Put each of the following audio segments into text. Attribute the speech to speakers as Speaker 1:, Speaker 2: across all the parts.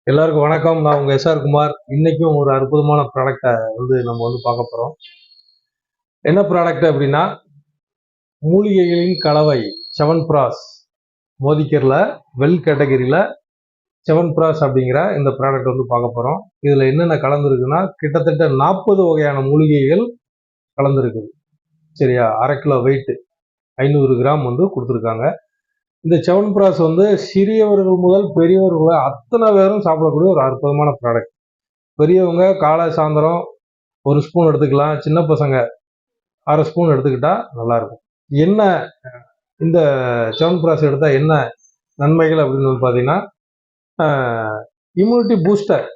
Speaker 1: எல்லாருக்கும் வணக்கம். நான் உங்க எஸ்ஆர் குமார். இன்னைக்கும் ஒரு அற்புதமான ப்ராடக்டை நம்ம பார்க்க போறோம். என்ன ப்ராடக்ட் அப்படின்னா, மூலிகைகளின் கலவை செவன்பிராஸ். மோதிக்கர்ல வெல் கேட்டகரியில செவன்பிராஸ் அப்படிங்கிற இந்த ப்ராடக்ட் பார்க்க போறோம். இதுல என்னென்ன கலந்துருக்குன்னா, கிட்டத்தட்ட 40 வகையான மூலிகைகள் கலந்துருக்குது. சரியா? 1/2 கிலோ வெயிட் 500 கிராம் கொடுத்துருக்காங்க. இந்த செவன்பிராஸ் சிறியவர்கள் முதல் பெரியவர்கள் அத்தனை பேரும் சாப்பிடக்கூடிய ஒரு அற்புதமான ப்ராடக்ட். பெரியவங்க காலை சாயந்தரம் 1 ஸ்பூன் எடுத்துக்கலாம். சின்ன பசங்க 1/2 ஸ்பூன் எடுத்துக்கிட்டா நல்லா இருக்கும். என்ன இந்த செவன்பிராஸ் எடுத்தா என்ன நன்மைகள் அப்படின்னு பார்த்தீங்கன்னா, இம்யூனிட்டி பூஸ்டர்.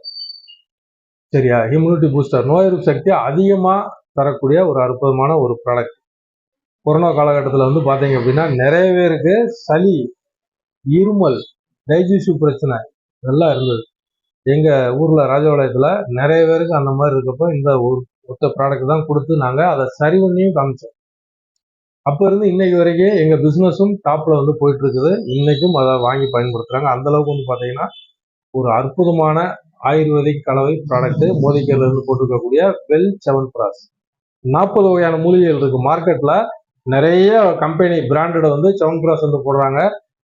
Speaker 1: சரியா? இம்யூனிட்டி பூஸ்டர், நோய் எதிர்ப்பு சக்தி அதிகமாக தரக்கூடிய ஒரு அற்புதமான ஒரு ப்ராடக்ட். கொரோனா காலகட்டத்தில் பார்த்தீங்க அப்படின்னா நிறைய பேருக்கு சளி, இருமல், டைஜஸ்டிவ் பிரச்சனை இதெல்லாம் இருந்தது. எங்கள் ஊரில் ராஜபாளையத்தில் நிறைய பேருக்கு அந்த மாதிரி இருக்கப்போ இந்த ஒத்த ப்ராடக்ட் தான் கொடுத்து நாங்கள் அதை சரி பண்ணியும் காமிச்சோம். அப்போ இருந்து இன்னைக்கு வரைக்கும் எங்கள் பிஸ்னஸும் டாப்பில் போயிட்டு இருக்குது. இன்னைக்கும் அதை வாங்கி பயன்படுத்துகிறாங்க. அந்தளவுக்கு பார்த்தீங்கன்னா ஒரு அற்புதமான ஆயுர்வேதிக் கலவை ப்ராடக்ட் மோதிக்கர்லேருந்து போட்டிருக்கக்கூடிய வெல் செவன்பிராஸ். 40 வகையான மூலிகைகள் இருக்குது. மார்க்கெட்டில் நிறைய கம்பெனி பிராண்டடை செவன்பிராஸ் போடுறாங்க.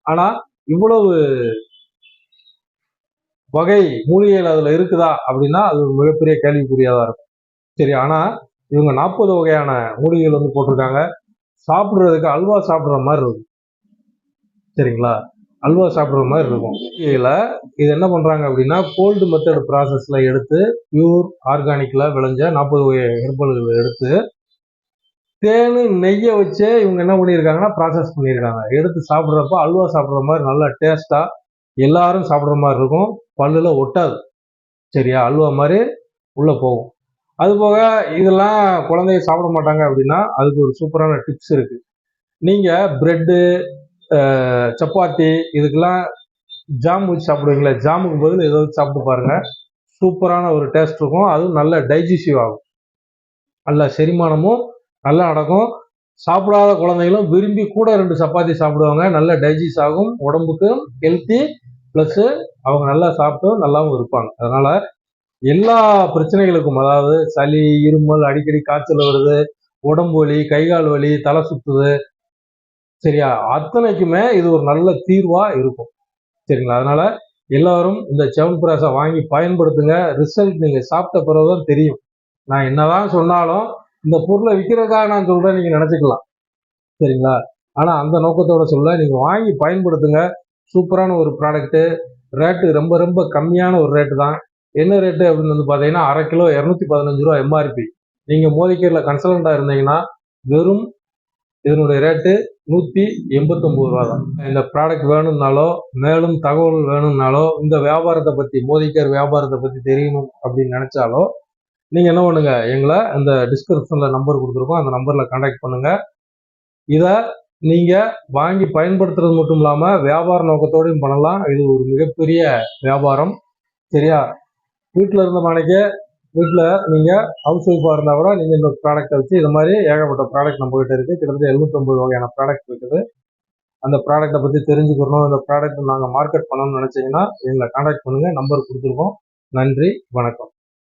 Speaker 1: ஆனால் இவ்வளவு வகை மூலிகைகள் அதில் இருக்குதா அப்படின்னா அது ஒரு மிகப்பெரிய கேள்விக்குறியாதான் இருக்கும். சரி, ஆனால் இவங்க 40 வகையான மூலிகைகள் போட்டிருக்காங்க. சாப்பிட்றதுக்கு அல்வா சாப்பிட்ற மாதிரி இருக்கும். சரிங்களா? அல்வா சாப்பிட்ற மாதிரி இருக்கும். இதில் இது என்ன பண்ணுறாங்க அப்படின்னா, கோல்டு மெத்தட் ப்ராசஸில் எடுத்து பியூர் ஆர்கானிக்கில் விளைஞ்ச 40 வகை ஹெர்பல்களை எடுத்து தேனு நெய்யை வச்சே இவங்க என்ன பண்ணியிருக்காங்கன்னா ப்ராசஸ் பண்ணியிருக்காங்க. எடுத்து சாப்பிட்றப்ப அல்வா சாப்பிட்ற மாதிரி நல்லா டேஸ்ட்டாக எல்லாரும் சாப்பிட்ற மாதிரி இருக்கும். பல்லுல ஒட்டாது. சரியா? அல்வா மாதிரி உள்ளே போகும். அதுபோக இதெல்லாம் குழந்தைங்க சாப்பிட மாட்டாங்க அப்படின்னா அதுக்கு ஒரு சூப்பரான டிப்ஸ் இருக்குது. நீங்கள் ப்ரெட்டு, சப்பாத்தி இதுக்கெல்லாம் ஜாம் வச்சு சாப்பிடுவீங்களா? ஜாமுக்கு பதில் ஏதோ சாப்பிட்டு பாருங்கள். சூப்பரான ஒரு டேஸ்ட் இருக்கும். அதுவும் நல்ல டைஜஸ்டிவ் ஆகும். நல்ல செரிமானமும் நல்லா நடக்கும். சாப்பிடாத குழந்தைகளும் விரும்பி கூட 2 சப்பாத்தி சாப்பிடுவாங்க. நல்ல டைஜஸ்ட் ஆகும். உடம்புக்கு ஹெல்த்தி, ப்ளஸ்ஸு அவங்க நல்லா சாப்பிட்டு நல்லாவும் இருப்பாங்க. அதனால் எல்லா பிரச்சனைகளுக்கும், அதாவது சளி, இருமல், அடிக்கடி காய்ச்சல் வருது, உடம்பு வலி, கைகால் வலி, தலை சுத்துது, சரியா, அத்தனைக்குமே இது ஒரு நல்ல தீர்வாக இருக்கும். சரிங்களா? அதனால் எல்லாரும் இந்த செவன்பிராஸை வாங்கி பயன்படுத்துங்க. ரிசல்ட் நீங்கள் சாப்பிட்ட பிறகுதான் தெரியும். நான் என்னதான் சொன்னாலும் இந்த பொருளை விற்கிறதுக்காக நான் சொல்கிறேன், நீங்கள் நினச்சிக்கலாம். சரிங்களா? ஆனால் அந்த நோக்கத்தோடு சொல்ல, நீங்கள் வாங்கி பயன்படுத்துங்க. சூப்பரான ஒரு ப்ராடக்ட்டு. ரேட்டு ரொம்ப ரொம்ப கம்மியான ஒரு ரேட்டு தான். என்ன ரேட்டு அப்படின்னு பார்த்தீங்கன்னா, 1/2 கிலோ 215 ரூபா எம்ஆர்பி. நீங்கள் மோதிக்கரில் கன்சல்டண்ட்டாக இருந்தீங்கன்னா வெறும் இதனுடைய ரேட்டு 189 ரூபா தான். இந்த ப்ராடக்ட் வேணும்னாலோ, மேலும் தகவல் வேணும்னாலோ, இந்த வியாபாரத்தை பற்றி, மோதிக்கர் வியாபாரத்தை பற்றி தெரியணும் அப்படின்னு நினச்சாலோ நீங்கள் என்ன பண்ணுங்க, எங்களை இந்த டிஸ்கிரிப்ஷனில் நம்பர் கொடுத்துருக்கோம், அந்த நம்பரில் கான்டாக்ட் பண்ணுங்கள். இதை நீங்கள் வாங்கி பயன்படுத்துறது மட்டும் இல்லாமல் வியாபார நோக்கத்தோடையும் பண்ணலாம். இது ஒரு மிகப்பெரிய வியாபாரம். சரியா? வீட்டில் இருந்த மாணிக்கே வீட்டில் நீங்கள் ஹவுஸ் ஒய்ஃபாக இருந்தால் கூட நீங்கள் இந்த ப்ராடக்டை வச்சு இது மாதிரி ஏகப்பட்ட ப்ராடக்ட் நம்மகிட்ட இருக்குது. கிட்டத்தட்ட 750 வகையான ப்ராடக்ட் இருக்குது. அந்த ப்ராடக்டை பற்றி தெரிஞ்சுக்கணும், இந்த ப்ராடக்ட் நாங்கள் மார்க்கெட் பண்ணணும்னு நினச்சிங்கன்னா எங்களை கான்டாக்ட் பண்ணுங்கள். நம்பர் கொடுத்துருக்கோம். நன்றி, வணக்கம்.